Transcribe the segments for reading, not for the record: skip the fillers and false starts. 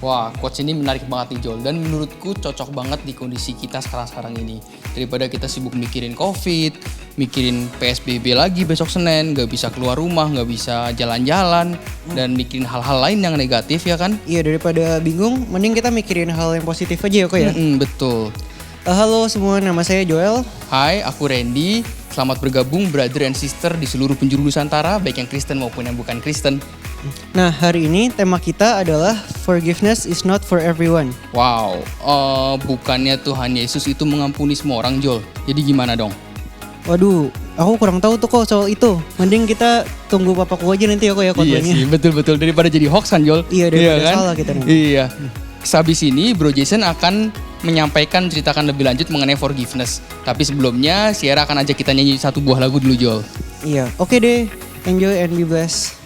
Wah, quotes ini menarik banget nih Jol. Dan menurutku cocok banget di kondisi kita sekarang ini. Daripada kita sibuk mikirin COVID, mikirin PSBB lagi besok Senin, gak bisa keluar rumah, gak bisa jalan-jalan, dan mikirin hal-hal lain yang negatif ya kan? Iya, daripada bingung, mending kita mikirin hal yang positif aja ya kok ya. Betul. Halo semua, nama saya Joel. Hai, aku Randy. Selamat bergabung brother and sister di seluruh penjuru Nusantara, baik yang Kristen maupun yang bukan Kristen. Nah, hari ini tema kita adalah Forgiveness is not for everyone. Wow, bukannya Tuhan Yesus itu mengampuni semua orang, Jol. Jadi gimana dong? Waduh, aku kurang tahu tuh kok soal itu. Mending kita tunggu papaku aja nanti ya kok ya khotbahnya. Iya sih, betul-betul. Daripada jadi hoax kan, Jol? Iya, daripada kan? salah kita nanti. Iya. Sehabis ini, Bro Jason akan ceritakan lebih lanjut mengenai forgiveness. Tapi sebelumnya, Sierra akan ajak kita nyanyi satu buah lagu dulu, Jol. Iya, oke deh. Enjoy and be blessed.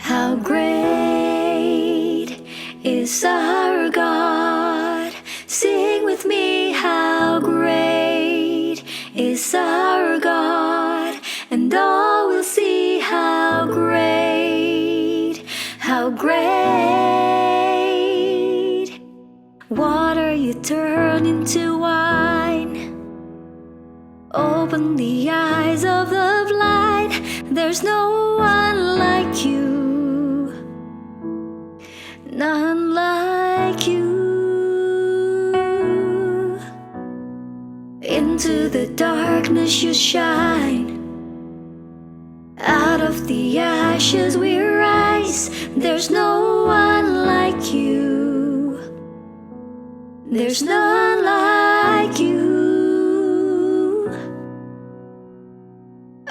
How great is our God? Sing with me, how great is our God? And all will see how great, how great. Water you turn into wine. Open the eyes of the blind. There's no one like you. None like you. Into the darkness you shine. Out of the ashes we rise. There's no one like you. There's none like you.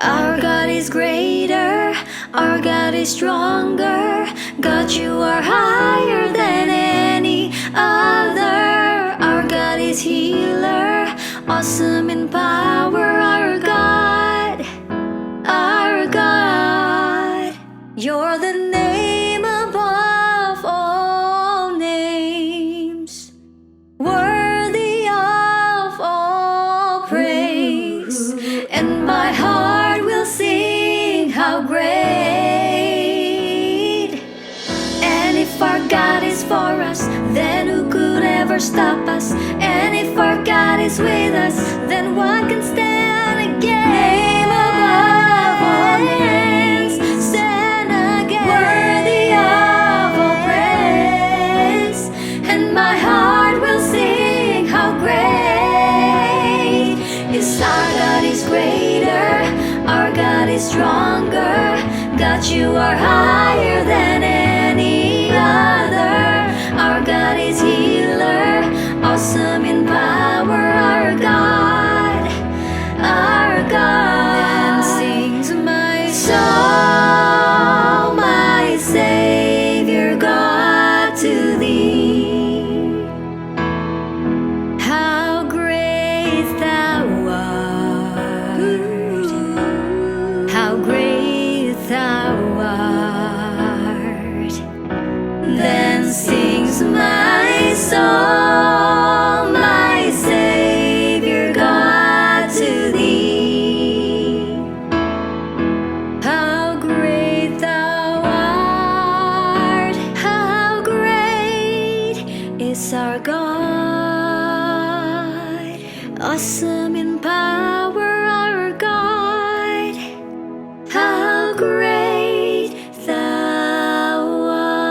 Our God is greater, our God is stronger. God, you are higher than any other. Our God is healer, awesome in power. Our God, you're the name above all names, worthy of all praise. And my heart will sing how great. And if our God is for us, then who could ever stop us? And if our God is with us, then what can stand against? Name above all names, stand against. Worthy of all praise. And my heart will sing how great is our God is greater, our God is stronger. God, you are higher than any other. Our God is healer, awesome in power. Our God, then sings my soul, my Savior God, to thee. How great thou art, how great thou art. Then sings my soul, my Savior God, to thee. How great thou art, how great is our God, awesome in power. Our God, how great thou art.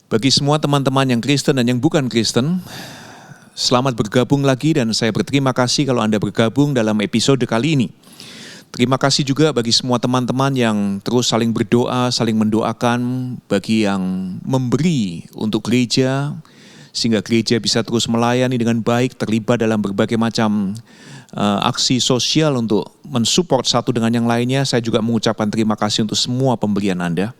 Bagi semua teman-teman yang Kristen dan yang bukan Kristen, selamat bergabung lagi dan saya berterima kasih kalau Anda bergabung dalam episode kali ini. Terima kasih juga bagi semua teman-teman yang terus saling berdoa, saling mendoakan, bagi yang memberi untuk gereja, sehingga gereja bisa terus melayani dengan baik, terlibat dalam berbagai macam aksi sosial untuk mensupport satu dengan yang lainnya. Saya juga mengucapkan terima kasih untuk semua pemberian Anda.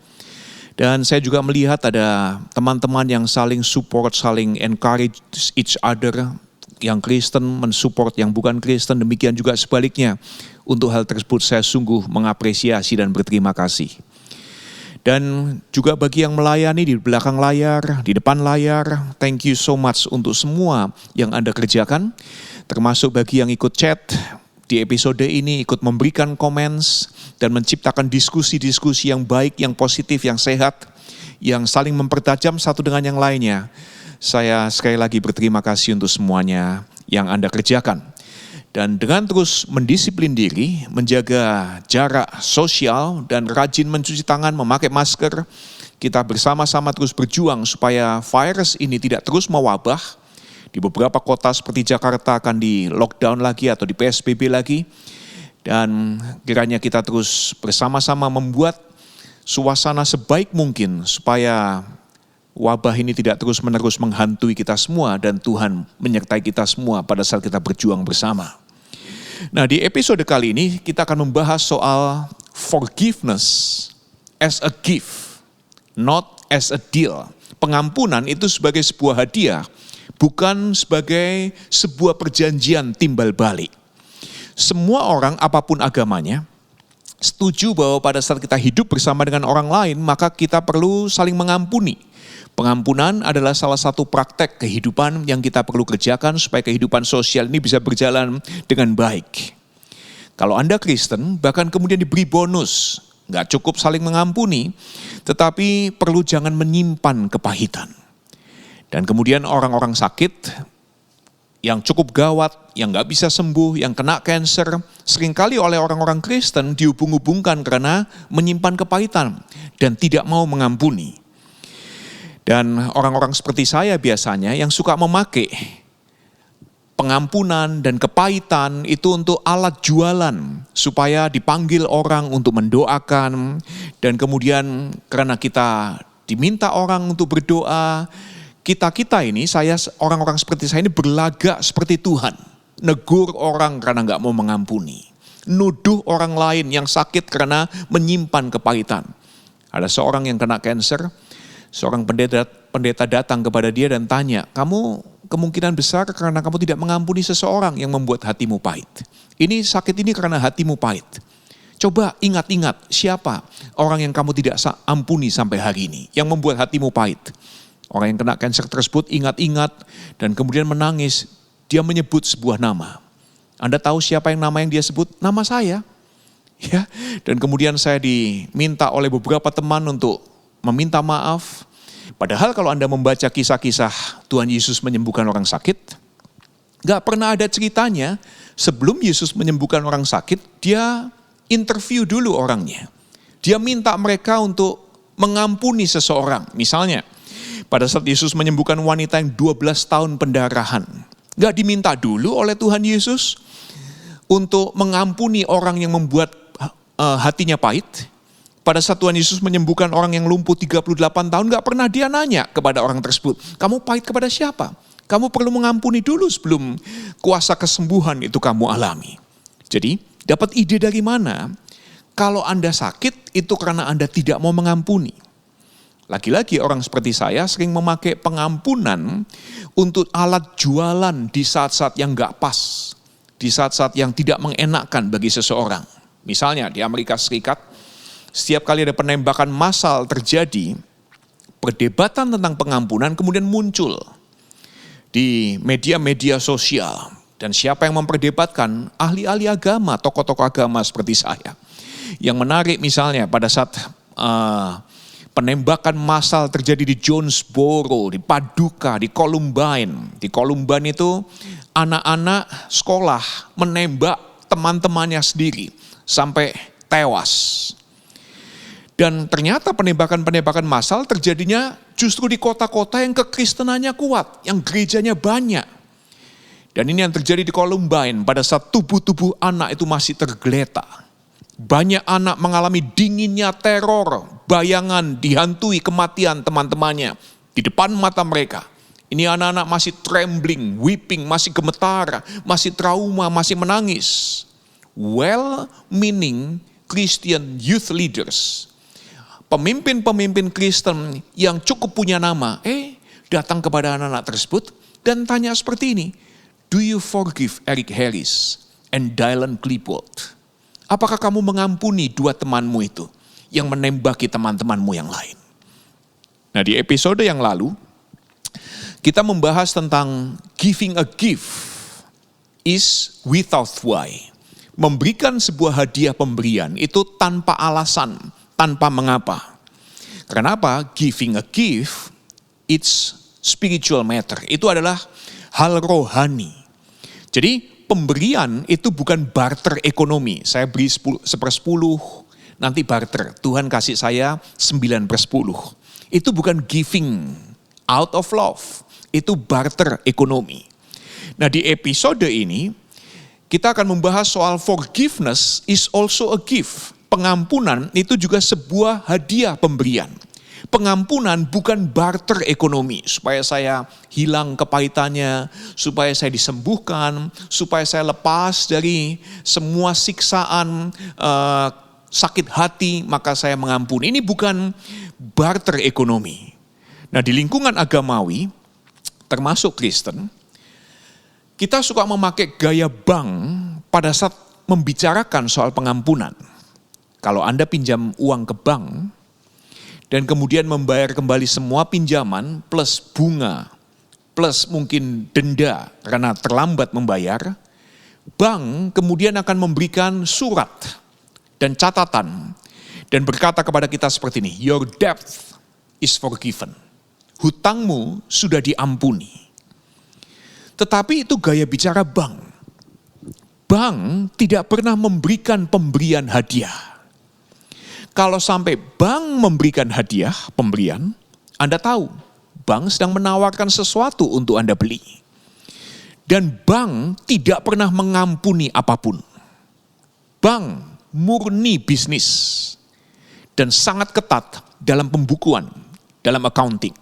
Dan saya juga melihat ada teman-teman yang saling support, saling encourage each other, yang Kristen mensupport yang bukan Kristen, demikian juga sebaliknya. Untuk hal tersebut saya sungguh mengapresiasi dan berterima kasih. Dan juga bagi yang melayani di belakang layar, di depan layar, thank you so much untuk semua yang Anda kerjakan. termasuk bagi yang ikut chat di episode ini, ikut memberikan comments dan menciptakan diskusi-diskusi yang baik, yang positif, yang sehat, yang saling mempertajam satu dengan yang lainnya. Saya sekali lagi berterima kasih untuk semuanya yang Anda kerjakan. Dan dengan terus mendisiplin diri, menjaga jarak sosial dan rajin mencuci tangan, memakai masker, kita bersama-sama terus berjuang supaya virus ini tidak terus mewabah. Di beberapa kota seperti Jakarta akan di lockdown lagi atau di PSBB lagi. Dan kiranya kita terus bersama-sama membuat suasana sebaik mungkin supaya wabah ini tidak terus-menerus menghantui kita semua dan Tuhan menyertai kita semua pada saat kita berjuang bersama. Nah, di episode kali ini kita akan membahas soal forgiveness as a gift, not as a deal. Pengampunan itu sebagai sebuah hadiah, bukan sebagai sebuah perjanjian timbal balik. Semua orang apapun agamanya setuju bahwa pada saat kita hidup bersama dengan orang lain, maka kita perlu saling mengampuni. Pengampunan adalah salah satu praktek kehidupan yang kita perlu kerjakan supaya kehidupan sosial ini bisa berjalan dengan baik. Kalau Anda Kristen, bahkan kemudian diberi bonus, nggak cukup saling mengampuni, tetapi perlu jangan menyimpan kepahitan. Dan kemudian orang-orang sakit, yang cukup gawat, yang nggak bisa sembuh, yang kena cancer, seringkali oleh orang-orang Kristen dihubung-hubungkan karena menyimpan kepahitan dan tidak mau mengampuni. Dan orang-orang seperti saya biasanya yang suka memakai pengampunan dan kepahitan itu untuk alat jualan supaya dipanggil orang untuk mendoakan, dan kemudian karena kita diminta orang untuk berdoa, kita ini, orang-orang seperti saya ini berlagak seperti Tuhan. Negur orang karena nggak mau mengampuni. Nuduh orang lain yang sakit karena menyimpan kepahitan. Ada seorang yang kena cancer, seorang pendeta datang kepada dia dan tanya, kamu kemungkinan besar karena kamu tidak mengampuni seseorang yang membuat hatimu pahit. Ini sakit ini karena hatimu pahit. Coba ingat-ingat siapa orang yang kamu tidak ampuni sampai hari ini, yang membuat hatimu pahit. Orang yang kena kanker tersebut ingat-ingat dan kemudian menangis. Dia menyebut sebuah nama. Anda tahu siapa nama yang dia sebut? Nama saya. Ya. Dan kemudian saya diminta oleh beberapa teman untuk meminta maaf. Padahal kalau Anda membaca kisah-kisah Tuhan Yesus menyembuhkan orang sakit, gak pernah ada ceritanya sebelum Yesus menyembuhkan orang sakit, dia interview dulu orangnya. Dia minta mereka untuk mengampuni seseorang. Misalnya, pada saat Yesus menyembuhkan wanita yang 12 tahun pendarahan, gak diminta dulu oleh Tuhan Yesus untuk mengampuni orang yang membuat hatinya pahit. Pada saat Tuhan Yesus menyembuhkan orang yang lumpuh 38 tahun, gak pernah dia nanya kepada orang tersebut, kamu pahit kepada siapa? Kamu perlu mengampuni dulu sebelum kuasa kesembuhan itu kamu alami. Jadi, dapat ide dari mana? Kalau Anda sakit, itu karena Anda tidak mau mengampuni. Lagi-lagi orang seperti saya sering memakai pengampunan untuk alat jualan di saat-saat yang gak pas. Di saat-saat yang tidak mengenakkan bagi seseorang. Misalnya di Amerika Serikat, setiap kali ada penembakan massal terjadi, perdebatan tentang pengampunan kemudian muncul di media-media sosial. Dan siapa yang memperdebatkan? Ahli-ahli agama, tokoh-tokoh agama seperti saya. Yang menarik misalnya pada saat penembakan massal terjadi di Jonesboro, di Paducah, di Columbine. Di Columbine itu anak-anak sekolah menembak teman-temannya sendiri sampai tewas. Dan ternyata penembakan-penembakan massal terjadinya justru di kota-kota yang kekristenannya kuat, yang gerejanya banyak. Dan ini yang terjadi di Columbine pada saat tubuh-tubuh anak itu masih tergeletak. Banyak anak mengalami dinginnya teror, bayangan dihantui kematian teman-temannya di depan mata mereka. Ini anak-anak masih trembling, weeping, masih gemetar, masih trauma, masih menangis. Well-meaning Christian youth leaders, pemimpin-pemimpin Kristen yang cukup punya nama, datang kepada anak-anak tersebut dan tanya seperti ini, do you forgive Eric Harris and Dylan Klebold? Apakah kamu mengampuni dua temanmu itu yang menembaki teman-temanmu yang lain? Nah, di episode yang lalu, kita membahas tentang giving a gift is without why. Memberikan sebuah hadiah pemberian itu tanpa alasan, tanpa mengapa. Kenapa? Giving a gift, it's spiritual matter. Itu adalah hal rohani. Jadi pemberian itu bukan barter ekonomi. Saya beri 1/10, nanti barter. Tuhan kasih saya 9/10. Itu bukan giving out of love. Itu barter ekonomi. Nah di episode ini, kita akan membahas soal forgiveness is also a gift. Pengampunan itu juga sebuah hadiah pemberian. Pengampunan bukan barter ekonomi, supaya saya hilang kepahitannya, supaya saya disembuhkan, supaya saya lepas dari semua siksaan, sakit hati, maka saya mengampuni. Ini bukan barter ekonomi. Nah di lingkungan agamawi, termasuk Kristen, kita suka memakai gaya bank pada saat membicarakan soal pengampunan. Kalau Anda pinjam uang ke bank, dan kemudian membayar kembali semua pinjaman plus bunga, plus mungkin denda karena terlambat membayar, bank kemudian akan memberikan surat dan catatan dan berkata kepada kita seperti ini, your debt is forgiven. Hutangmu sudah diampuni. Tetapi itu gaya bicara bank. Bank tidak pernah memberikan pemberian hadiah. Kalau sampai bank memberikan hadiah, pemberian, Anda tahu, bank sedang menawarkan sesuatu untuk Anda beli. Dan bank tidak pernah mengampuni apapun. Bank murni bisnis. Dan sangat ketat dalam pembukuan, dalam accounting.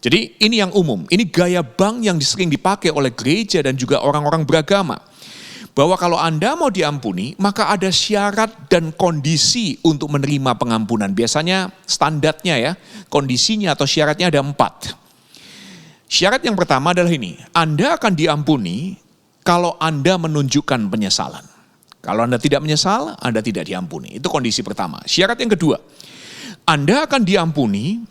Jadi ini yang umum, ini gaya bank yang sering dipakai oleh gereja dan juga orang-orang beragama. Bahwa kalau Anda mau diampuni, maka ada syarat dan kondisi untuk menerima pengampunan. Biasanya standarnya ya, kondisinya atau syaratnya ada 4. Syarat yang pertama adalah ini, Anda akan diampuni kalau Anda menunjukkan penyesalan. Kalau Anda tidak menyesal, Anda tidak diampuni. Itu kondisi pertama. Syarat yang kedua, Anda akan diampuni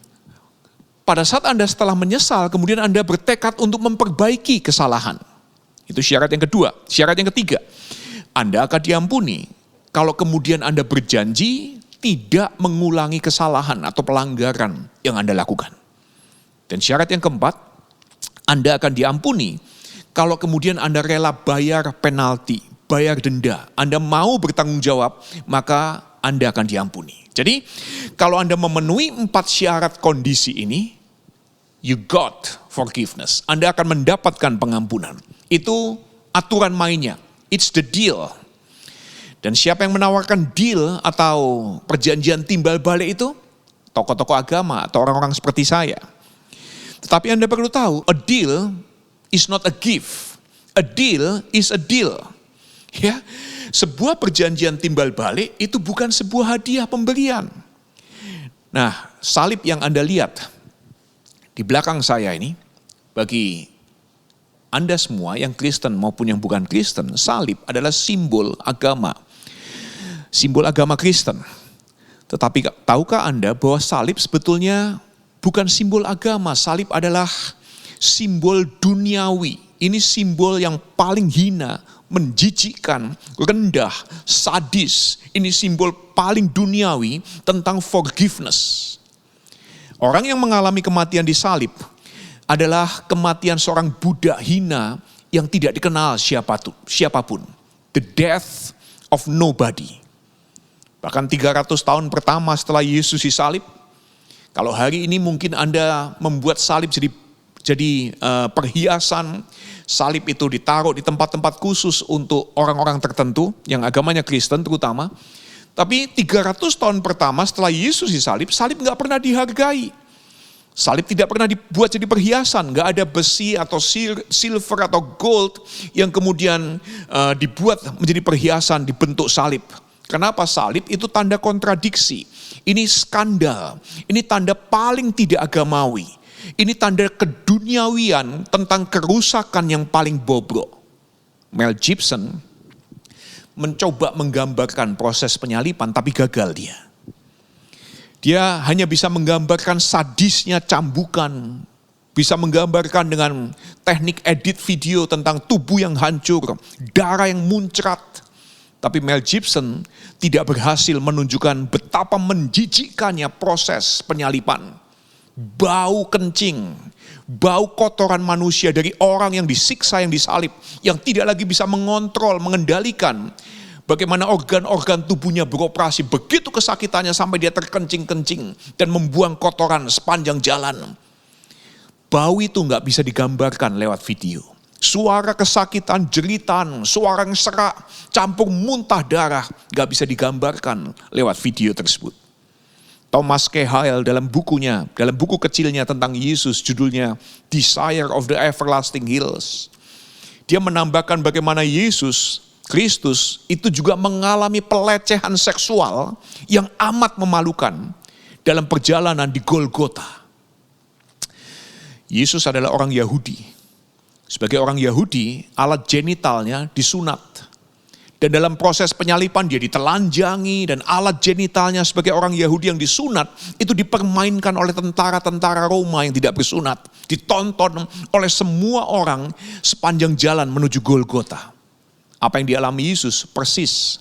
pada saat Anda setelah menyesal, kemudian Anda bertekad untuk memperbaiki kesalahan. Itu syarat yang kedua. Syarat yang ketiga, Anda akan diampuni kalau kemudian Anda berjanji tidak mengulangi kesalahan atau pelanggaran yang Anda lakukan. Dan syarat yang keempat, Anda akan diampuni kalau kemudian Anda rela bayar penalti, bayar denda. Anda mau bertanggung jawab, maka Anda akan diampuni. Jadi kalau Anda memenuhi 4 syarat kondisi ini, you got forgiveness. Anda akan mendapatkan pengampunan. Itu aturan mainnya. It's the deal. Dan siapa yang menawarkan deal atau perjanjian timbal balik itu? Tokoh-tokoh agama atau orang-orang seperti saya. Tetapi Anda perlu tahu, a deal is not a gift. A deal is a deal. Ya, sebuah perjanjian timbal balik itu bukan sebuah hadiah pemberian. Nah, salib yang Anda lihat di belakang saya ini, bagi Anda semua yang Kristen maupun yang bukan Kristen, salib adalah simbol agama. Simbol agama Kristen. Tetapi tahukah Anda bahwa salib sebetulnya bukan simbol agama, salib adalah simbol duniawi. Ini simbol yang paling hina, menjijikkan, rendah, sadis. Ini simbol paling duniawi tentang forgiveness. Orang yang mengalami kematian di salib adalah kematian seorang budak hina yang tidak dikenal siapapun. The death of nobody. Bahkan 300 tahun pertama setelah Yesus disalib, kalau hari ini mungkin Anda membuat salib jadi perhiasan, salib itu ditaruh di tempat-tempat khusus untuk orang-orang tertentu, yang agamanya Kristen terutama. Tapi 300 tahun pertama setelah Yesus disalib, salib gak pernah dihargai. Salib tidak pernah dibuat jadi perhiasan, gak ada besi atau silver atau gold yang kemudian dibuat menjadi perhiasan di bentuk salib. Kenapa? Salib itu tanda kontradiksi, ini skandal, ini tanda paling tidak agamawi. Ini tanda keduniawian tentang kerusakan yang paling bobrok. Mel Gibson mencoba menggambarkan proses penyaliban tapi gagal dia. Dia hanya bisa menggambarkan sadisnya cambukan bisa menggambarkan dengan teknik edit video tentang tubuh yang hancur, darah yang muncrat. Tapi Mel Gibson tidak berhasil menunjukkan betapa menjijikkannya proses penyalipan. Bau kencing, bau kotoran manusia dari orang yang disiksa, yang disalib, yang tidak lagi bisa mengontrol, mengendalikan bagaimana organ-organ tubuhnya beroperasi. Begitu kesakitannya sampai dia terkencing-kencing dan membuang kotoran sepanjang jalan. Bau itu nggak bisa digambarkan lewat video. Suara kesakitan, jeritan, suara yang serak, campur muntah darah, gak bisa digambarkan lewat video tersebut. Thomas Cahill dalam bukunya, dalam buku kecilnya tentang Yesus, judulnya Desire of the Everlasting Hills. Dia menambahkan bagaimana Yesus Kristus itu juga mengalami pelecehan seksual yang amat memalukan dalam perjalanan di Golgota. Yesus adalah orang Yahudi. Sebagai orang Yahudi, alat genitalnya disunat. Dan dalam proses penyalipan dia ditelanjangi dan alat genitalnya sebagai orang Yahudi yang disunat itu dipermainkan oleh tentara-tentara Roma yang tidak bersunat. Ditonton oleh semua orang sepanjang jalan menuju Golgota. Apa yang dialami Yesus persis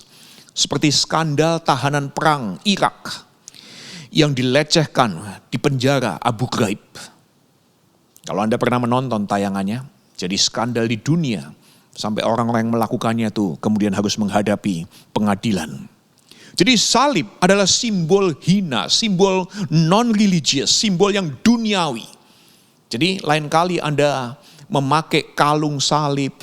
seperti skandal tahanan perang Irak yang dilecehkan di penjara Abu Ghraib. Kalau Anda pernah menonton tayangannya, jadi skandal di dunia sampai orang-orang yang melakukannya itu kemudian harus menghadapi pengadilan. Jadi salib adalah simbol hina, simbol non-religious, simbol yang duniawi. Jadi lain kali Anda memakai kalung salib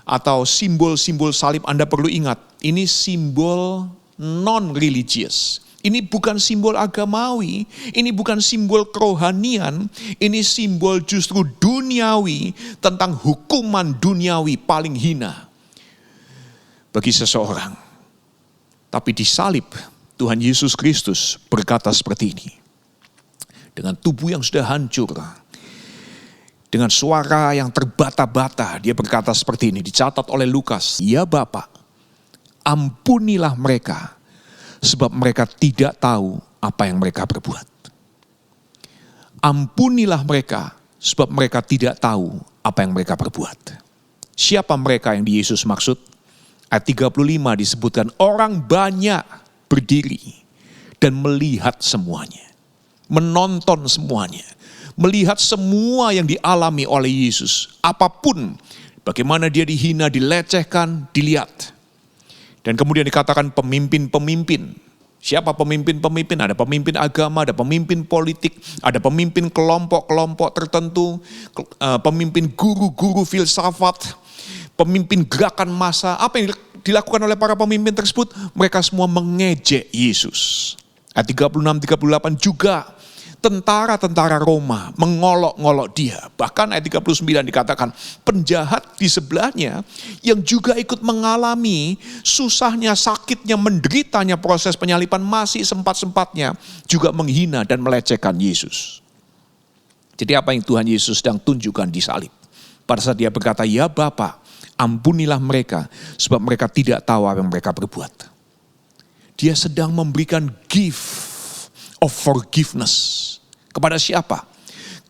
atau simbol-simbol salib, Anda perlu ingat, ini simbol non-religious. Ini bukan simbol agamawi, ini bukan simbol kerohanian, ini simbol justru duniawi tentang hukuman duniawi paling hina bagi seseorang. Tapi di salib Tuhan Yesus Kristus berkata seperti ini. Dengan tubuh yang sudah hancur, dengan suara yang terbata-bata, dia berkata seperti ini, dicatat oleh Lukas. Ya Bapa, ampunilah mereka, sebab mereka tidak tahu apa yang mereka berbuat. Ampunilah mereka, sebab mereka tidak tahu apa yang mereka berbuat. Siapa mereka yang di Yesus maksud? Ayat 35 disebutkan, orang banyak berdiri dan melihat semuanya. Menonton semuanya. Melihat semua yang dialami oleh Yesus. Apapun, bagaimana dia dihina, dilecehkan, dilihat. Dan kemudian dikatakan pemimpin-pemimpin. Siapa pemimpin-pemimpin? Ada pemimpin agama, ada pemimpin politik, ada pemimpin kelompok-kelompok tertentu, pemimpin guru-guru filsafat, pemimpin gerakan massa. Apa yang dilakukan oleh para pemimpin tersebut? Mereka semua mengejek Yesus. Ayat 36-38 juga tentara-tentara Roma mengolok-ngolok dia. Bahkan ayat 39 dikatakan penjahat di sebelahnya yang juga ikut mengalami susahnya, sakitnya, menderitanya proses penyalipan masih sempat-sempatnya juga menghina dan melecehkan Yesus. Jadi apa yang Tuhan Yesus sedang tunjukkan di salib? Pada saat dia berkata, ya Bapa, ampunilah mereka sebab mereka tidak tahu apa yang mereka berbuat. Dia sedang memberikan gift of forgiveness. Kepada siapa?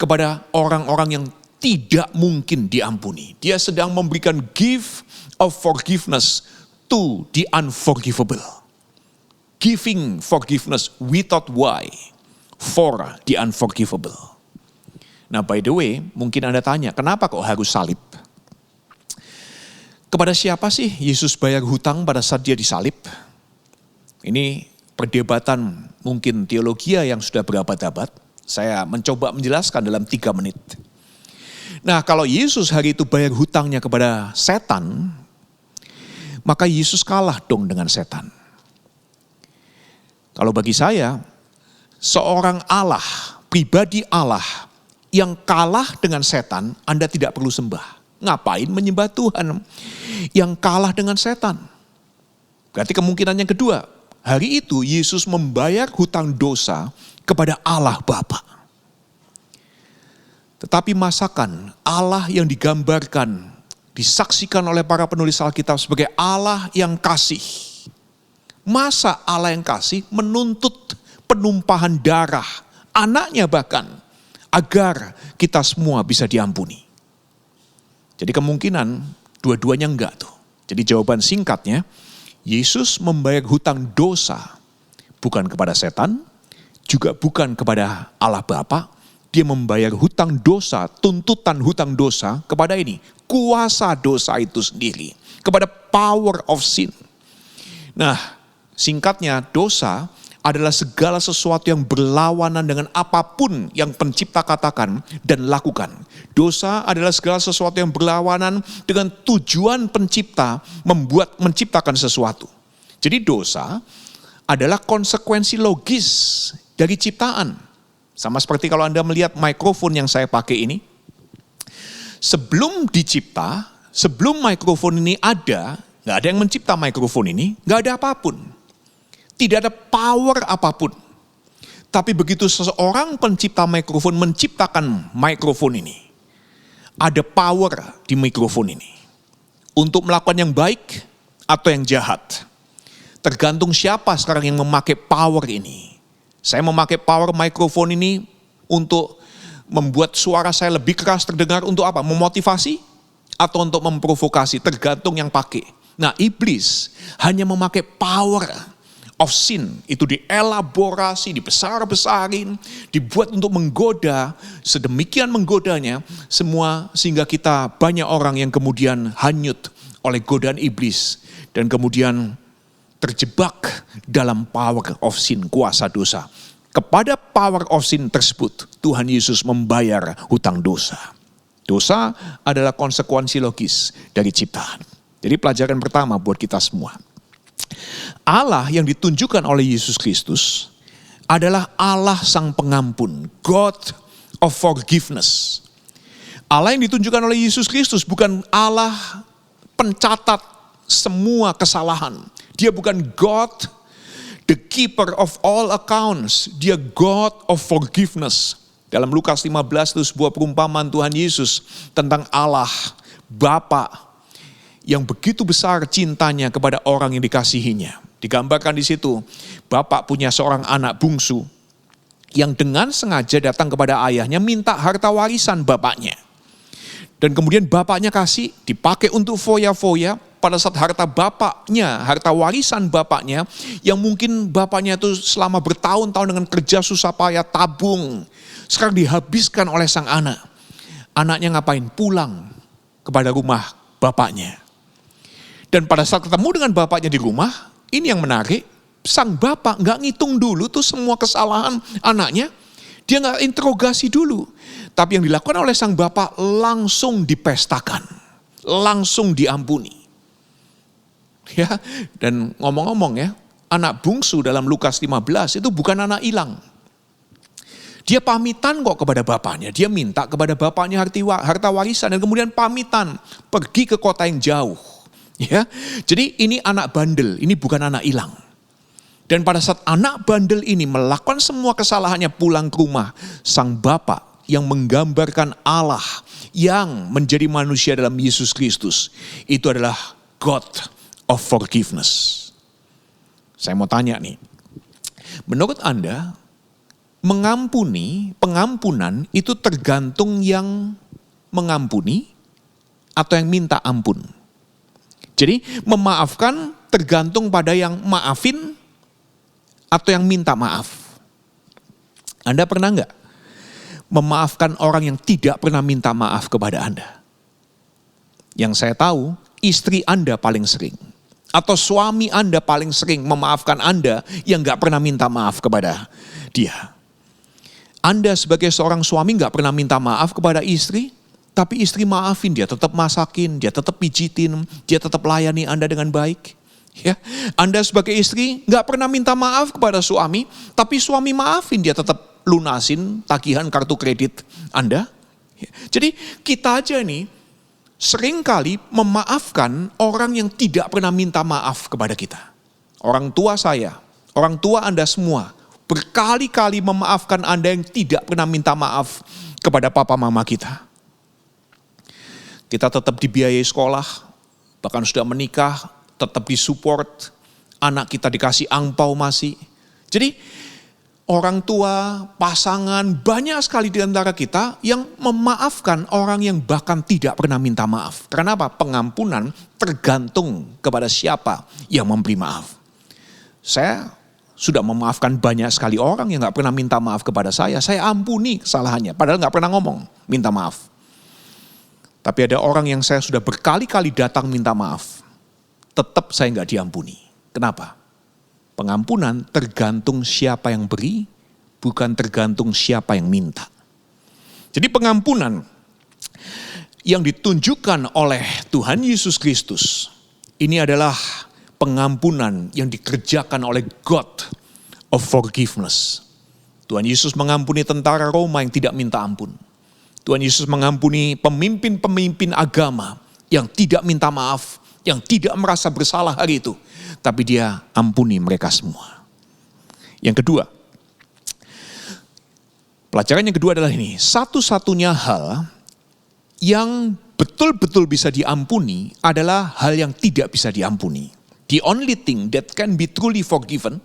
Kepada orang-orang yang tidak mungkin diampuni. Dia sedang memberikan gift of forgiveness to the unforgivable. Giving forgiveness without why for the unforgivable. Nah, by the way, mungkin Anda tanya, kenapa kok harus salib? Kepada siapa sih Yesus bayar hutang pada saat dia disalib? Ini perdebatan mungkin teologi yang sudah berabad-abad. Saya mencoba menjelaskan dalam 3 menit. Nah, kalau Yesus hari itu bayar hutangnya kepada setan, maka Yesus kalah dong dengan setan. Kalau bagi saya, seorang Allah, pribadi Allah yang kalah dengan setan, Anda tidak perlu sembah. Ngapain menyembah Tuhan yang kalah dengan setan? Berarti kemungkinan yang kedua, hari itu Yesus membayar hutang dosa kepada Allah Bapa. Tetapi masakan Allah yang digambarkan, disaksikan oleh para penulis Alkitab sebagai Allah yang kasih. Masa Allah yang kasih menuntut penumpahan darah, anaknya bahkan, agar kita semua bisa diampuni. Jadi kemungkinan dua-duanya enggak tuh. Jadi jawaban singkatnya, Yesus membayar hutang dosa bukan kepada setan, juga bukan kepada Allah Bapa. Dia membayar hutang dosa, tuntutan hutang dosa kepada ini, kuasa dosa itu sendiri, kepada power of sin. Nah, singkatnya dosa adalah segala sesuatu yang berlawanan dengan apapun yang pencipta katakan dan lakukan. Dosa adalah segala sesuatu yang berlawanan dengan tujuan pencipta menciptakan sesuatu. Jadi dosa adalah konsekuensi logis dari ciptaan. Sama seperti kalau Anda melihat mikrofon yang saya pakai ini. Sebelum dicipta, sebelum mikrofon ini ada, gak ada yang mencipta mikrofon ini, gak ada apapun. Tidak ada power apapun. Tapi begitu seseorang pencipta mikrofon menciptakan mikrofon ini, ada power di mikrofon ini. Untuk melakukan yang baik atau yang jahat. Tergantung siapa sekarang yang memakai power ini. Saya memakai power mikrofon ini untuk membuat suara saya lebih keras terdengar untuk apa? Memotivasi atau untuk memprovokasi, tergantung yang pakai. Nah, iblis hanya memakai power of sin, itu dielaborasi, dibesar-besarin, dibuat untuk menggoda, sedemikian menggodanya semua sehingga kita banyak orang yang kemudian hanyut oleh godaan iblis dan kemudian terjebak dalam power of sin, kuasa dosa. Kepada power of sin tersebut, Tuhan Yesus membayar hutang dosa. Dosa adalah konsekuensi logis dari ciptaan. Jadi pelajaran pertama buat kita semua. Allah yang ditunjukkan oleh Yesus Kristus adalah Allah Sang Pengampun, God of Forgiveness. Allah yang ditunjukkan oleh Yesus Kristus bukan Allah pencatat semua kesalahan. Dia bukan God, the keeper of all accounts. Dia God of forgiveness. Dalam Lukas 15 itu sebuah perumpamaan Tuhan Yesus tentang Allah, Bapa yang begitu besar cintanya kepada orang yang dikasihinya. Digambarkan di situ, Bapak punya seorang anak bungsu yang dengan sengaja datang kepada ayahnya minta harta warisan bapaknya. Dan kemudian bapaknya kasih, dipakai untuk foya-foya. Pada saat harta bapaknya, harta warisan bapaknya, yang mungkin bapaknya itu selama bertahun-tahun dengan kerja susah payah tabung, sekarang dihabiskan oleh sang anak. Anaknya ngapain? Pulang kepada rumah bapaknya. Dan pada saat ketemu dengan bapaknya di rumah, ini yang menarik, sang bapak gak ngitung dulu tuh semua kesalahan anaknya, dia gak interogasi dulu. Tapi yang dilakukan oleh sang bapak langsung dipestakan, langsung diampuni. Ya, dan ngomong-ngomong ya, anak bungsu dalam Lukas 15 itu bukan anak hilang. Dia pamitan kok kepada bapaknya, dia minta kepada bapaknya harta warisan dan kemudian pamitan pergi ke kota yang jauh. Ya, jadi ini anak bandel, ini bukan anak hilang. Dan pada saat anak bandel ini melakukan semua kesalahannya pulang ke rumah, sang bapak yang menggambarkan Allah yang menjadi manusia dalam Yesus Kristus, itu adalah God of forgiveness. Saya mau tanya nih, menurut Anda pengampunan itu tergantung yang mengampuni atau yang minta ampun? Jadi memaafkan tergantung pada yang maafin atau yang minta maaf. Anda pernah enggak memaafkan orang yang tidak pernah minta maaf kepada Anda? Yang saya tahu, istri Anda paling sering. Atau suami Anda paling sering memaafkan Anda yang gak pernah minta maaf kepada dia. Anda sebagai seorang suami gak pernah minta maaf kepada istri, tapi istri maafin dia, tetap masakin, dia tetap pijitin, dia tetap layani Anda dengan baik. Ya, Anda sebagai istri gak pernah minta maaf kepada suami, tapi suami maafin dia, tetap lunasin tagihan kartu kredit Anda. Ya, jadi kita aja nih seringkali memaafkan orang yang tidak pernah minta maaf kepada kita. Orang tua saya, orang tua Anda semua, berkali-kali memaafkan Anda yang tidak pernah minta maaf kepada papa mama kita. Kita tetap dibiayai sekolah, bahkan sudah menikah, tetap disupport, anak kita dikasih angpau masih. Jadi orang tua, pasangan, banyak sekali di antara kita yang memaafkan orang yang bahkan tidak pernah minta maaf. Karena apa? Pengampunan tergantung kepada siapa yang memberi maaf. Saya sudah memaafkan banyak sekali orang yang gak pernah minta maaf kepada saya ampuni kesalahannya, padahal gak pernah ngomong minta maaf. Tapi ada orang yang saya sudah berkali-kali datang minta maaf, tetap saya gak diampuni. Kenapa? Pengampunan tergantung siapa yang beri, bukan tergantung siapa yang minta. Jadi pengampunan yang ditunjukkan oleh Tuhan Yesus Kristus, ini adalah pengampunan yang dikerjakan oleh God of forgiveness. Tuhan Yesus mengampuni tentara Roma yang tidak minta ampun. Tuhan Yesus mengampuni pemimpin-pemimpin agama yang tidak minta maaf, yang tidak merasa bersalah hari itu. Tapi dia ampuni mereka semua. Yang kedua, pelajaran yang kedua adalah ini. Satu-satunya hal yang betul-betul bisa diampuni adalah hal yang tidak bisa diampuni. The only thing that can be truly forgiven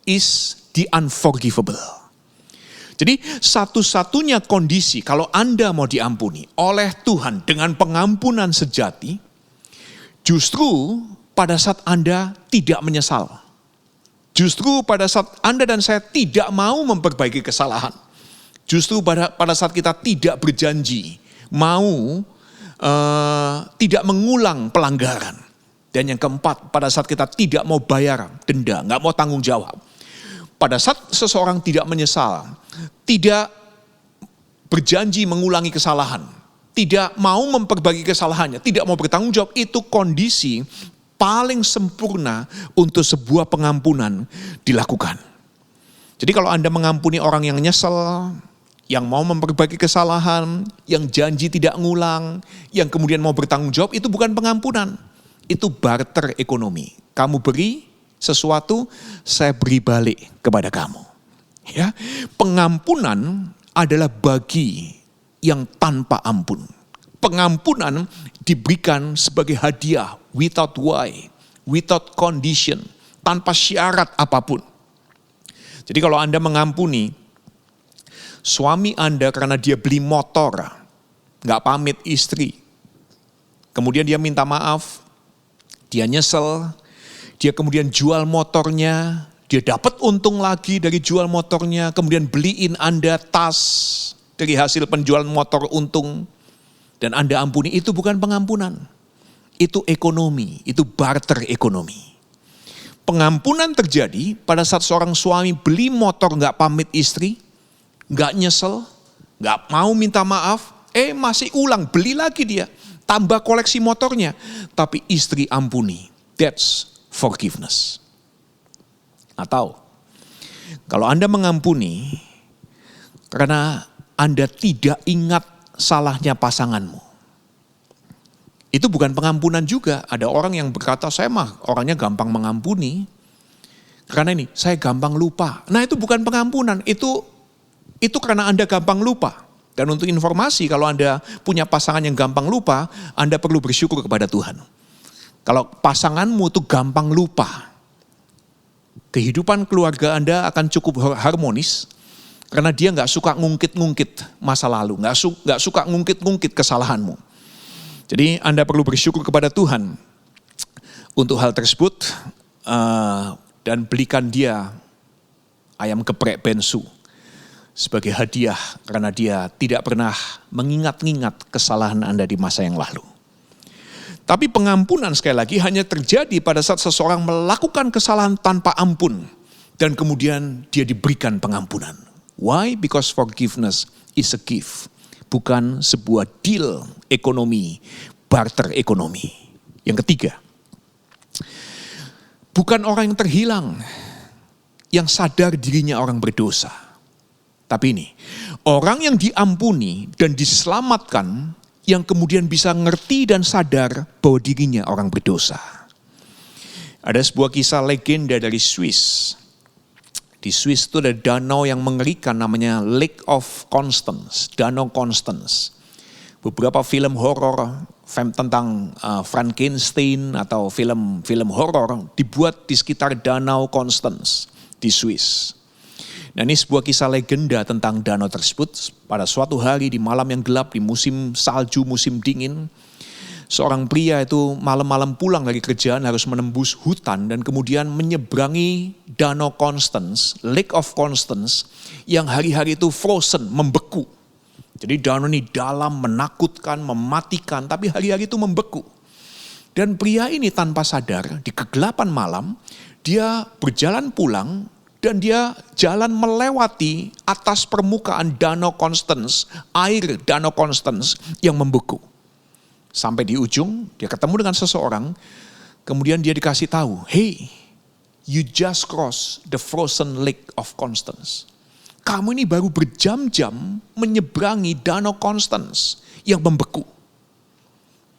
is the unforgivable. Jadi satu-satunya kondisi kalau Anda mau diampuni oleh Tuhan dengan pengampunan sejati, justru pada saat Anda tidak menyesal. Justru pada saat Anda dan saya tidak mau memperbaiki kesalahan. Justru pada saat kita tidak berjanji, mau tidak mengulang pelanggaran. Dan yang keempat, pada saat kita tidak mau bayar denda, nggak mau tanggung jawab. Pada saat seseorang tidak menyesal, tidak berjanji mengulangi kesalahan, tidak mau memperbaiki kesalahannya, tidak mau bertanggung jawab, itu kondisi paling sempurna untuk sebuah pengampunan dilakukan. Jadi kalau Anda mengampuni orang yang nyesel, yang mau memperbaiki kesalahan, yang janji tidak ngulang, yang kemudian mau bertanggung jawab, itu bukan pengampunan. Itu barter ekonomi. Kamu beri sesuatu, saya beri balik kepada kamu. Ya, pengampunan adalah bagi yang tanpa ampun. Pengampunan diberikan sebagai hadiah without why, without condition, tanpa syarat apapun. Jadi kalau Anda mengampuni suami Anda karena dia beli motor, gak pamit istri, kemudian dia minta maaf, dia nyesel, dia kemudian jual motornya, dia dapat untung lagi dari jual motornya, kemudian beliin Anda tas dari hasil penjualan motor untung, dan Anda ampuni, itu bukan pengampunan. Itu ekonomi, itu barter ekonomi. Pengampunan terjadi pada saat seorang suami beli motor gak pamit istri, gak nyesel, gak mau minta maaf, masih ulang, beli lagi dia, tambah koleksi motornya, tapi istri ampuni. That's forgiveness. Atau kalau Anda mengampuni karena Anda tidak ingat salahnya pasanganmu, itu bukan pengampunan juga. Ada orang yang berkata, saya mah orangnya gampang mengampuni, karena ini saya gampang lupa. Nah itu bukan pengampunan, itu karena Anda gampang lupa. Dan untuk informasi, kalau Anda punya pasangan yang gampang lupa, Anda perlu bersyukur kepada Tuhan. Kalau pasanganmu itu gampang lupa, kehidupan keluarga Anda akan cukup harmonis, karena dia gak suka ngungkit-ngungkit masa lalu, gak suka ngungkit-ngungkit kesalahanmu. Jadi Anda perlu bersyukur kepada Tuhan untuk hal tersebut, dan belikan dia ayam geprek bensu sebagai hadiah karena dia tidak pernah mengingat-ingat kesalahan Anda di masa yang lalu. Tapi pengampunan sekali lagi hanya terjadi pada saat seseorang melakukan kesalahan tanpa ampun dan kemudian dia diberikan pengampunan. Why? Because forgiveness is a gift, bukan sebuah deal ekonomi, barter ekonomi. Yang ketiga, bukan orang yang terhilang yang sadar dirinya orang berdosa. Tapi ini, orang yang diampuni dan diselamatkan yang kemudian bisa ngerti dan sadar bahwa dirinya orang berdosa. Ada sebuah kisah legenda dari Swiss. Di Swiss itu ada danau yang mengerikan namanya Lake of Constance, Danau Constance. Beberapa film horor tentang Frankenstein atau film horor dibuat di sekitar Danau Constance di Swiss. Nah, ini sebuah kisah legenda tentang danau tersebut. Pada suatu hari di malam yang gelap, di musim salju, musim dingin, seorang pria itu malam-malam pulang dari kerjaan harus menembus hutan dan kemudian menyeberangi Danau Constance, Lake of Constance, yang hari-hari itu frozen, membeku. Jadi danau ini dalam, menakutkan, mematikan, tapi hari-hari itu membeku. Dan pria ini tanpa sadar di kegelapan malam, dia berjalan pulang dan dia jalan melewati atas permukaan Danau Constance, air Danau Constance yang membeku. Sampai di ujung, dia ketemu dengan seseorang, kemudian dia dikasih tahu, hey, you just cross the frozen lake of Constance. Kamu ini baru berjam-jam menyeberangi Danau Constance yang membeku.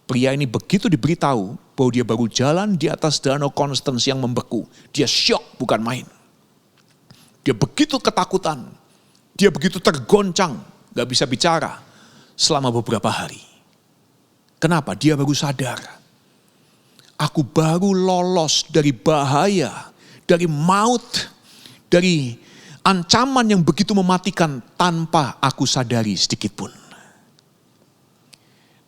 Pria ini begitu diberitahu bahwa dia baru jalan di atas Danau Constance yang membeku. Dia syok bukan main. Dia begitu ketakutan. Dia begitu tergoncang. Gak bisa bicara selama beberapa hari. Kenapa? Dia baru sadar. Aku baru lolos dari bahaya, dari maut, dari ancaman yang begitu mematikan tanpa aku sadari sedikit pun.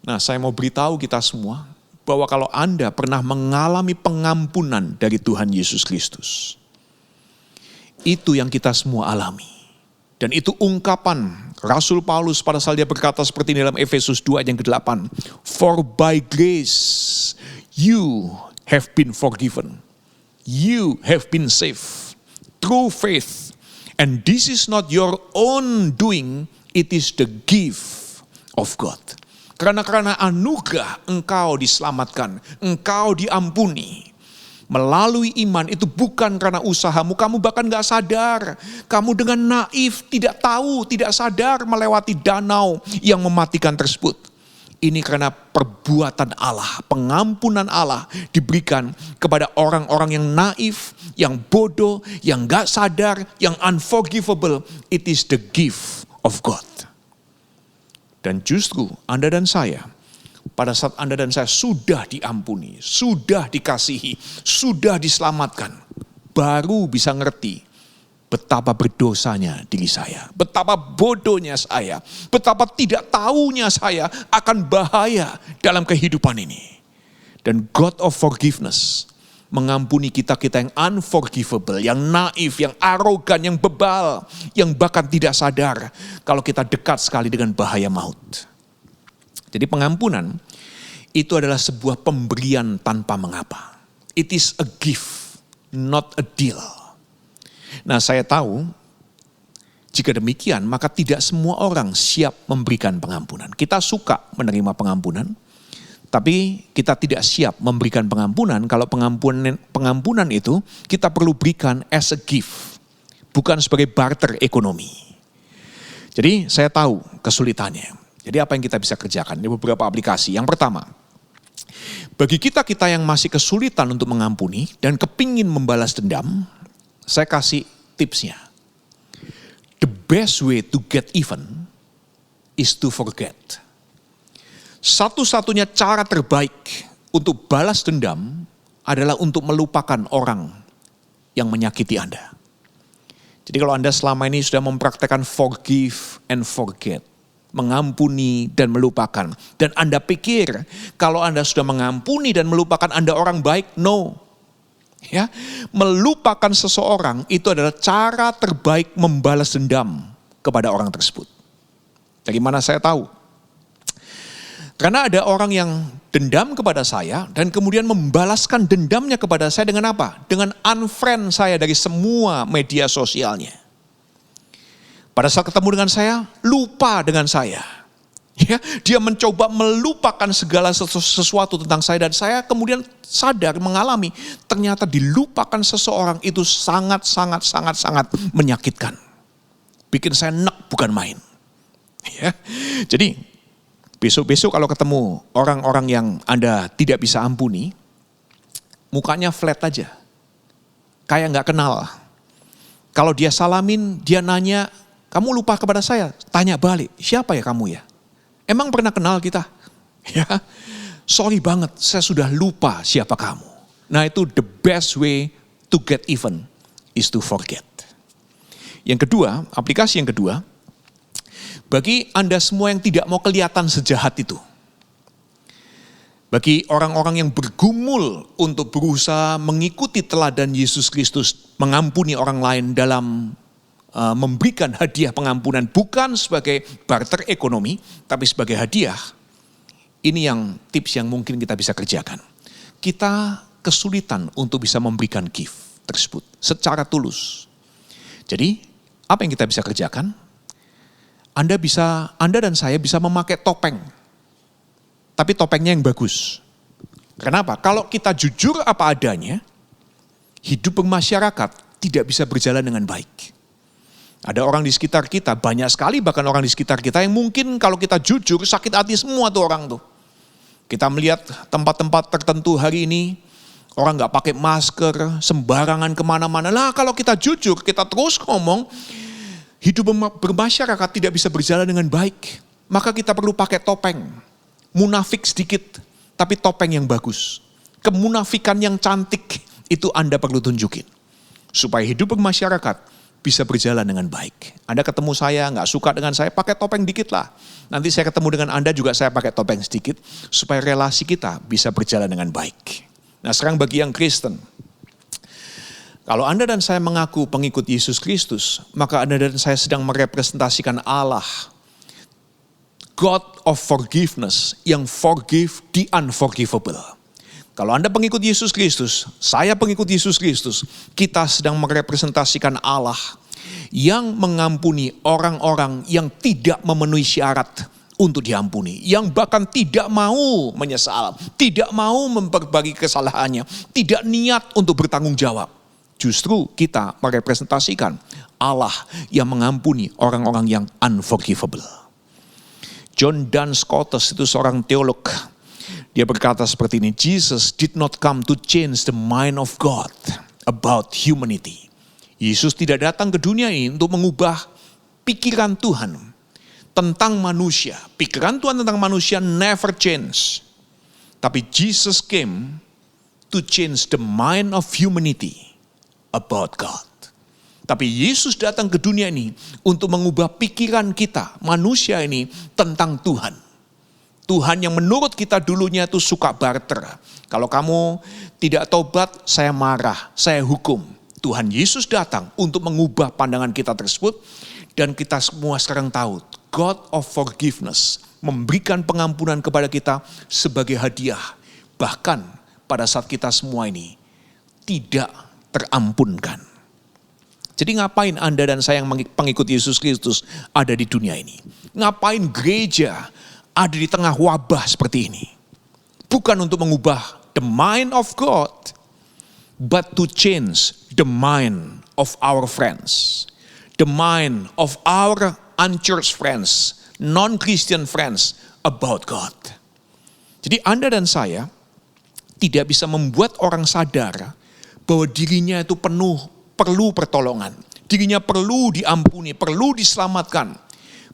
Nah, saya mau beritahu kita semua bahwa kalau Anda pernah mengalami pengampunan dari Tuhan Yesus Kristus, itu yang kita semua alami. Dan itu ungkapan Rasul Paulus pada saat dia berkata seperti ini dalam Efesus 2 ayat yang ke-8. For by grace you have been forgiven. You have been saved through faith. And this is not your own doing, it is the gift of God. Karena anugerah engkau diselamatkan, engkau diampuni. Melalui iman itu bukan karena usahamu, kamu bahkan gak sadar. Kamu dengan naif, tidak tahu, tidak sadar melewati danau yang mematikan tersebut. Ini karena perbuatan Allah, pengampunan Allah diberikan kepada orang-orang yang naif, yang bodoh, yang gak sadar, yang unforgivable. It is the gift of God. Dan justru Anda dan saya, pada saat Anda dan saya sudah diampuni, sudah dikasihi, sudah diselamatkan, baru bisa ngerti betapa berdosanya diri saya, betapa bodohnya saya, betapa tidak tahunya saya akan bahaya dalam kehidupan ini. Dan God of forgiveness mengampuni kita-kita yang unforgivable, yang naif, yang arogan, yang bebal, yang bahkan tidak sadar kalau kita dekat sekali dengan bahaya maut. Jadi pengampunan itu adalah sebuah pemberian tanpa mengapa. It is a gift, not a deal. Nah, saya tahu jika demikian maka tidak semua orang siap memberikan pengampunan. Kita suka menerima pengampunan, tapi kita tidak siap memberikan pengampunan kalau pengampunan itu kita perlu berikan as a gift, bukan sebagai barter ekonomi. Jadi saya tahu kesulitannya. Jadi apa yang kita bisa kerjakan? Ini beberapa aplikasi. Yang pertama, bagi kita yang masih kesulitan untuk mengampuni dan kepingin membalas dendam, saya kasih tipsnya. The best way to get even is to forget. Satu-satunya cara terbaik untuk balas dendam adalah untuk melupakan orang yang menyakiti Anda. Jadi kalau Anda selama ini sudah mempraktekkan forgive and forget, mengampuni dan melupakan, dan Anda pikir kalau Anda sudah mengampuni dan melupakan Anda orang baik, no. Ya, melupakan seseorang itu adalah cara terbaik membalas dendam kepada orang tersebut. Dari mana saya tahu? Karena ada orang yang dendam kepada saya dan kemudian membalaskan dendamnya kepada saya dengan apa? Dengan unfriend saya dari semua media sosialnya. Pada saat ketemu dengan saya, lupa dengan saya. Ya, dia mencoba melupakan segala sesuatu tentang saya dan saya kemudian sadar mengalami ternyata dilupakan seseorang itu sangat menyakitkan. Bikin saya nek bukan main. Ya. Jadi besok-besok kalau ketemu orang-orang yang Anda tidak bisa ampuni, mukanya flat aja. Kayak gak kenal. Kalau dia salamin, dia nanya, kamu lupa kepada saya? Tanya balik, siapa ya kamu ya? Emang pernah kenal kita? Ya, sorry banget, saya sudah lupa siapa kamu. Nah itu the best way to get even is to forget. Yang kedua, aplikasi yang kedua, bagi Anda semua yang tidak mau kelihatan sejahat itu, bagi orang-orang yang bergumul untuk berusaha mengikuti teladan Yesus Kristus, mengampuni orang lain dalam memberikan hadiah pengampunan, bukan sebagai barter ekonomi, tapi sebagai hadiah. Ini yang tips yang mungkin kita bisa kerjakan. Kita kesulitan untuk bisa memberikan gift tersebut secara tulus. Jadi, apa yang kita bisa kerjakan? Anda dan saya bisa memakai topeng. Tapi topengnya yang bagus. Kenapa? Kalau kita jujur apa adanya, hidup bermasyarakat tidak bisa berjalan dengan baik. Ada orang di sekitar kita, banyak sekali bahkan orang di sekitar kita yang mungkin kalau kita jujur sakit hati semua tuh orang tuh. Kita melihat tempat-tempat tertentu hari ini, orang gak pakai masker, sembarangan kemana-mana. Lah kalau kita jujur, kita terus ngomong, hidup bermasyarakat tidak bisa berjalan dengan baik. Maka kita perlu pakai topeng. Munafik sedikit, tapi topeng yang bagus. Kemunafikan yang cantik, itu Anda perlu tunjukin. Supaya hidup bermasyarakat bisa berjalan dengan baik. Anda ketemu saya, gak suka dengan saya, pakai topeng dikit lah. Nanti saya ketemu dengan Anda juga saya pakai topeng sedikit, supaya relasi kita bisa berjalan dengan baik. Nah sekarang bagi yang Kristen, kalau Anda dan saya mengaku pengikut Yesus Kristus, maka Anda dan saya sedang merepresentasikan Allah, God of forgiveness, yang forgive the unforgivable. Kalau Anda pengikut Yesus Kristus, saya pengikut Yesus Kristus, kita sedang merepresentasikan Allah yang mengampuni orang-orang yang tidak memenuhi syarat untuk diampuni. Yang bahkan tidak mau menyesal, tidak mau memperbaiki kesalahannya, tidak niat untuk bertanggung jawab. Justru kita merepresentasikan Allah yang mengampuni orang-orang yang unforgivable. John Duns Scotus itu seorang teolog. Dia berkata seperti ini, Jesus did not come to change the mind of God about humanity. Yesus tidak datang ke dunia ini untuk mengubah pikiran Tuhan tentang manusia. Pikiran Tuhan tentang manusia never change. Tapi Jesus came to change the mind of humanity about God. Tapi Yesus datang ke dunia ini untuk mengubah pikiran kita, manusia ini, tentang Tuhan. Tuhan yang menurut kita dulunya itu suka barter. Kalau kamu tidak tobat, saya marah, saya hukum. Tuhan Yesus datang untuk mengubah pandangan kita tersebut. Dan kita semua sekarang tahu, God of forgiveness memberikan pengampunan kepada kita sebagai hadiah. Bahkan pada saat kita semua ini tidak terampunkan. Jadi ngapain Anda dan saya yang pengikut Yesus Kristus ada di dunia ini? Ngapain gereja ada di tengah wabah seperti ini? Bukan untuk mengubah the mind of God, but to change the mind of our friends. The mind of our unchurched friends, non-Christian friends about God. Jadi Anda dan saya tidak bisa membuat orang sadar bahwa dirinya itu perlu pertolongan. Dirinya perlu diampuni, perlu diselamatkan.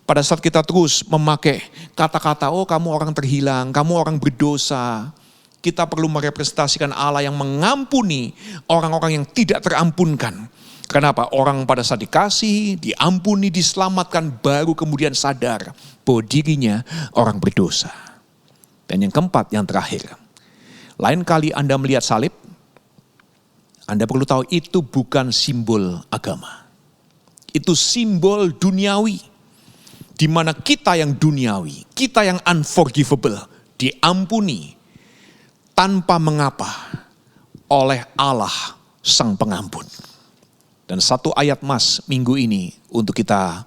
Pada saat kita terus memakai kata-kata, oh kamu orang terhilang, kamu orang berdosa. Kita perlu merepresentasikan Allah yang mengampuni orang-orang yang tidak terampunkan. Kenapa? Orang pada saat dikasihi, diampuni, diselamatkan, baru kemudian sadar bahwa dirinya orang berdosa. Dan yang keempat, yang terakhir. Lain kali Anda melihat salib, Anda perlu tahu itu bukan simbol agama. Itu simbol duniawi. Di mana kita yang duniawi, kita yang unforgivable, diampuni tanpa mengapa oleh Allah Sang Pengampun. Dan satu ayat Mas minggu ini untuk kita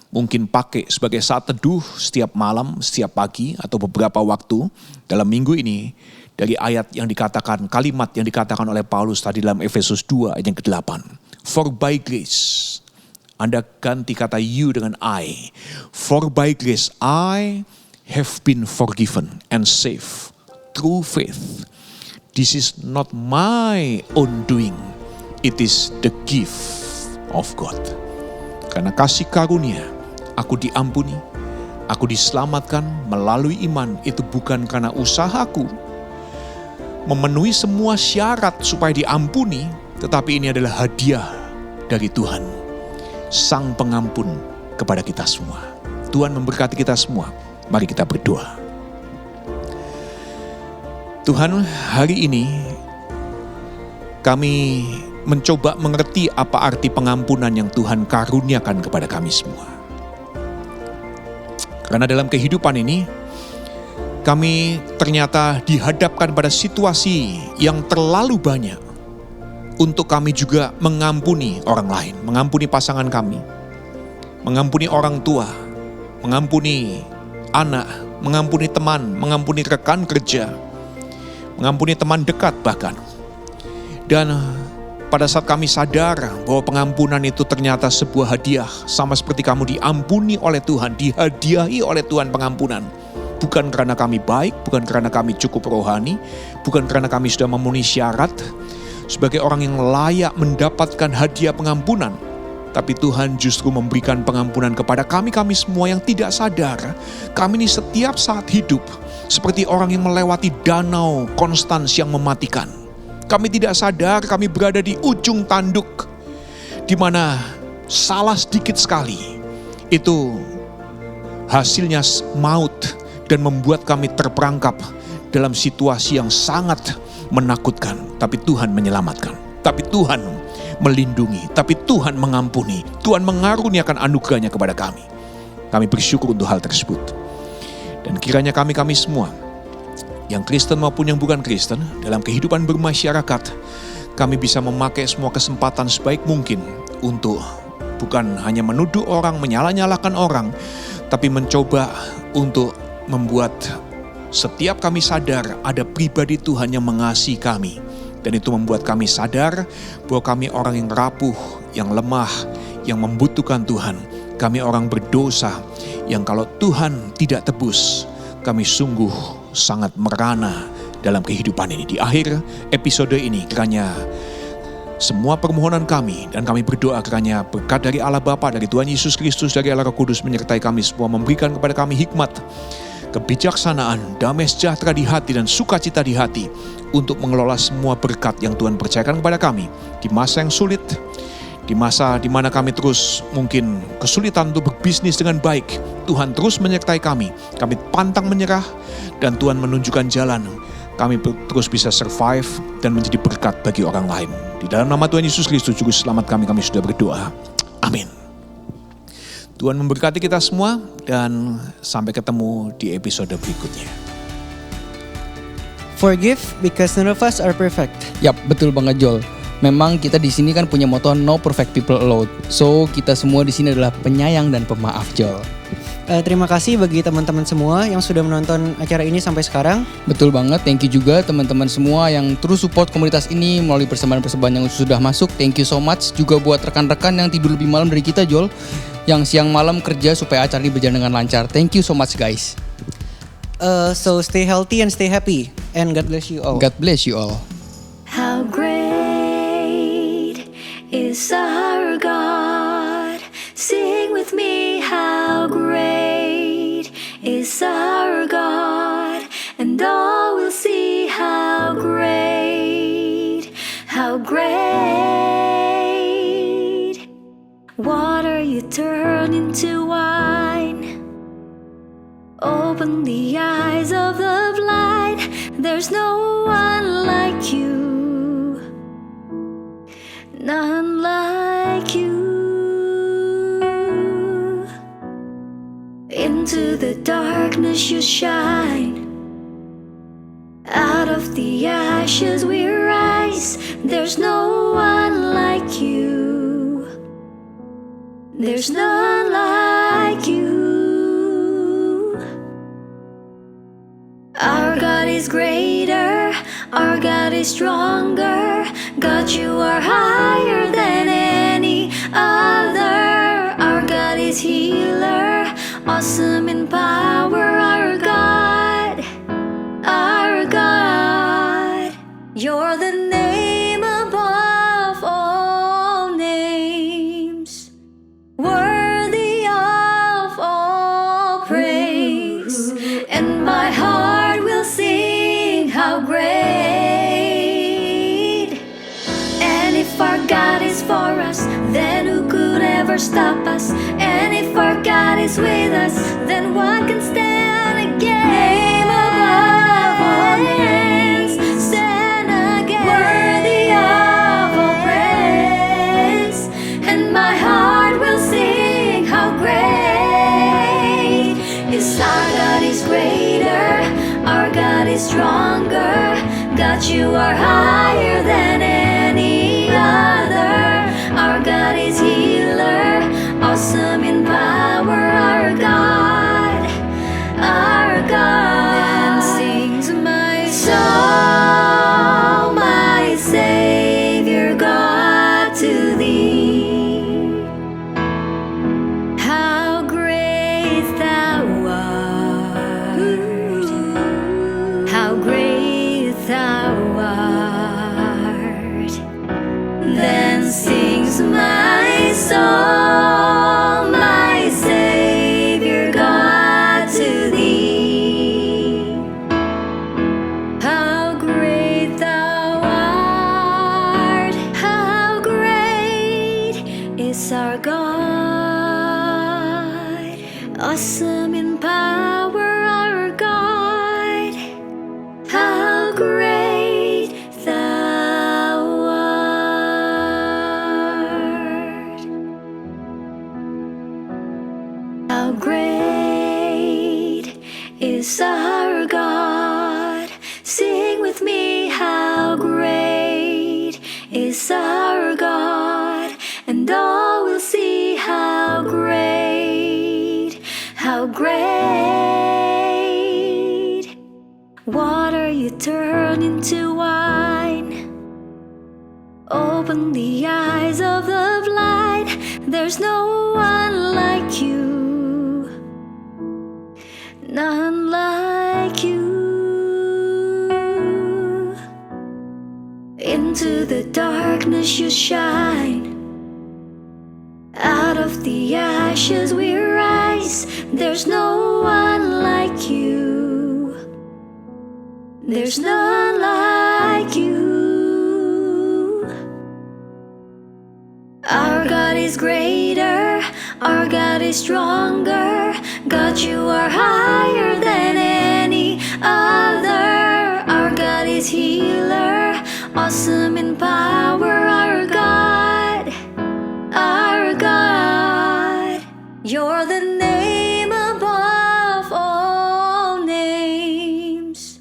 mungkin pakai sebagai saat teduh setiap malam, setiap pagi atau beberapa waktu dalam minggu ini. Dari ayat yang dikatakan, kalimat yang dikatakan oleh Paulus tadi dalam Efesus 2 ayat yang ke-8. For by grace, Anda ganti kata you dengan I. For by grace I have been forgiven and saved through faith. This is not my own doing. It is the gift of God. Karena kasih karunia, aku diampuni, aku diselamatkan melalui iman. Itu bukan karena usahaku memenuhi semua syarat supaya diampuni, tetapi ini adalah hadiah dari Tuhan. Sang Pengampun kepada kita semua. Tuhan memberkati kita semua. Mari kita berdoa. Tuhan, hari ini kami mencoba mengerti apa arti pengampunan yang Tuhan karuniakan kepada kami semua. Karena dalam kehidupan ini, kami ternyata dihadapkan pada situasi yang terlalu banyak untuk kami juga mengampuni orang lain, mengampuni pasangan kami, mengampuni orang tua, mengampuni anak, mengampuni teman, mengampuni rekan kerja, mengampuni teman dekat bahkan. Dan pada saat kami sadar bahwa pengampunan itu ternyata sebuah hadiah, sama seperti kamu diampuni oleh Tuhan, dihadiahi oleh Tuhan pengampunan. Bukan karena kami baik, bukan karena kami cukup rohani, bukan karena kami sudah memenuhi syarat sebagai orang yang layak mendapatkan hadiah pengampunan. Tapi Tuhan justru memberikan pengampunan kepada kami semua yang tidak sadar. Kami ini setiap saat hidup seperti orang yang melewati danau Konstans yang mematikan. Kami tidak sadar kami berada di ujung tanduk, di mana salah sedikit sekali itu hasilnya maut dan membuat kami terperangkap dalam situasi yang sangat menakutkan. Tapi Tuhan menyelamatkan, tapi Tuhan melindungi, tapi Tuhan mengampuni, Tuhan mengaruniakan anugerahnya kepada kami. Kami bersyukur untuk hal tersebut. Dan kiranya kami semua, yang Kristen maupun yang bukan Kristen, dalam kehidupan bermasyarakat, kami bisa memakai semua kesempatan sebaik mungkin untuk bukan hanya menuduh orang, menyalah-nyalahkan orang, tapi mencoba untuk membuat setiap kami sadar ada pribadi Tuhan yang mengasihi kami. Dan itu membuat kami sadar bahwa kami orang yang rapuh, yang lemah, yang membutuhkan Tuhan. Kami orang berdosa yang kalau Tuhan tidak tebus, kami sungguh sangat merana dalam kehidupan ini. Di akhir episode ini kiranya semua permohonan kami dan kami berdoa kiranya berkat dari Allah Bapa, dari Tuhan Yesus Kristus, dari Allah Roh Kudus menyertai kami semua, memberikan kepada kami hikmat, kebijaksanaan, damai sejahtera di hati dan sukacita di hati untuk mengelola semua berkat yang Tuhan percayakan kepada kami di masa yang sulit, di masa di mana kami terus mungkin kesulitan untuk berbisnis dengan baik. Tuhan terus menyertai kami pantang menyerah dan Tuhan menunjukkan jalan. Kami terus bisa survive dan menjadi berkat bagi orang lain. Di dalam nama Tuhan Yesus Kristus Juru Selamat kami sudah berdoa. Amin. Tuhan memberkati kita semua dan sampai ketemu di episode berikutnya. Forgive because none of us are perfect. Yap, betul banget Joel. Memang kita di sini kan punya moto no perfect people allowed. So kita semua di sini adalah penyayang dan pemaaf Joel. Terima kasih bagi teman-teman semua yang sudah menonton acara ini sampai sekarang. Betul banget, thank you juga teman-teman semua yang terus support komunitas ini melalui persembahan-persembahan yang sudah masuk. Thank you so much juga buat rekan-rekan yang tidur lebih malam dari kita Joel, yang siang malam kerja supaya acara ini berjalan dengan lancar. Thank you so much guys. So stay healthy and stay happy and God bless you all. God bless you all. How great is our God. Sing with me, how great is our God. And all will see how great, how great. Water you turn into wine. Open the eyes of the blind. There's no one like you, none like you. Into the darkness you shine. Out of the ashes we rise. There's no one like you. There's none like you. Our God is greater, our God is stronger. God, you are higher than any other. Our God is healer, awesome in power. Our God, you're the name above all names, worthy of all praise. And my heart will sing how great. And if our ever stop us? And if our God is with us, then what can stand against? Name above all names, stand against. Worthy of all praise, and my heart will sing how great is our God. Is greater, our God is stronger. God, you are higher than any other. Our God is healer, awesome in power. Our God, our God. Then sings my soul, my Savior God, to thee. How great thou art, how great thou art. Then sings my soul, my Savior God, to thee. How great thou art, how great is our God, awesome in power. Our God, how great thou art. How great is our God. Sing with me, how great is our God. And all will see how great, how great. Water you turn into wine, open the eyes of the blind. There's no one like you, none like you. Into the darkness you shine, out of the ashes we rise. There's no one like you, there's none like you. Our God is greater, our God is stronger. God, you are higher than any other. Our God is healer, awesome in power. Our God, our God. You're the name above all names,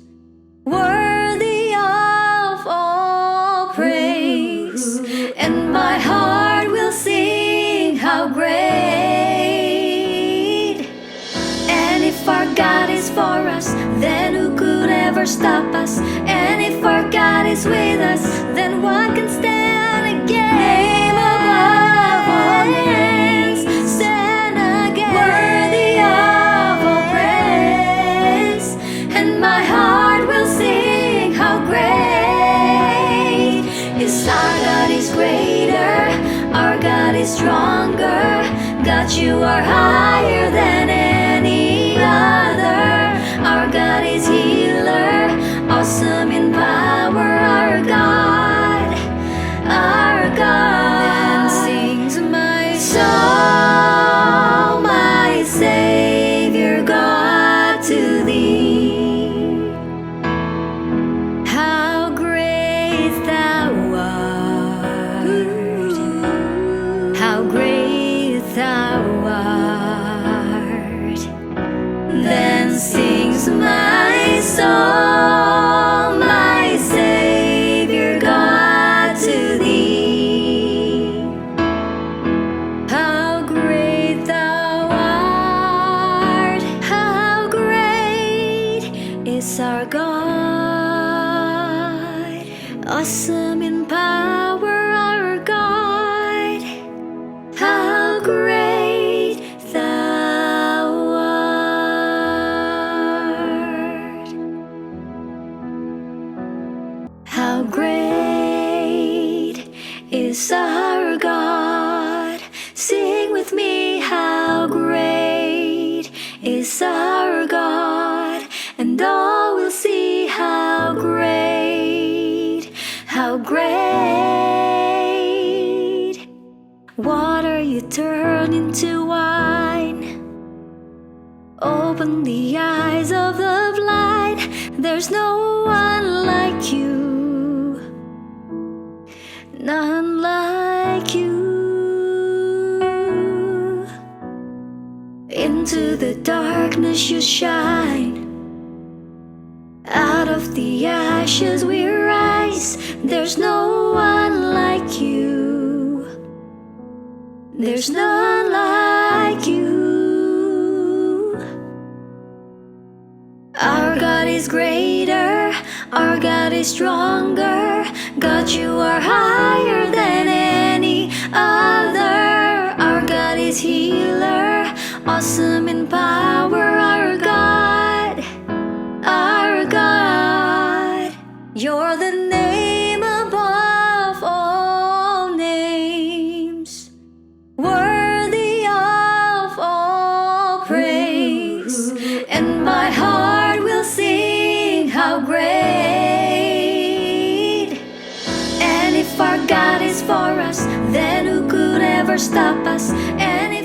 worthy of all praise. And my heart will sing how great. And if our God is for us, then who could ever stop us? And if our God is with us, then what can stand against? Name above all names, stand against. Worthy of all praise, and my heart will sing how great is our God. Is greater, our God is stronger. God, you are higher than any other. Our God is healer, awesome in power. Our God, our God. Then sings my soul, my Savior God, to thee. How great thou art, how great thou art. Then sings my soul, my Savior God, to thee. How great thou art, how great is our God, awesome in power. Our God, how great thou art. How great is our God. Sing with me, how great is our God. And all will see how great, how great. Water you turn into wine. Open the eyes of the blind. There's no one like you, none like you. Into the darkness you shine. Out of the ashes we rise. There's no one like you. There's none like you. Our God is greater. Our God is stronger. God, you are higher than any other. Our God is healer. Awesome in power. Our God. Our God. You're the name above all names, worthy of all praise, and my heart will sing how great. And if our God is for us, then who could ever stop us? And if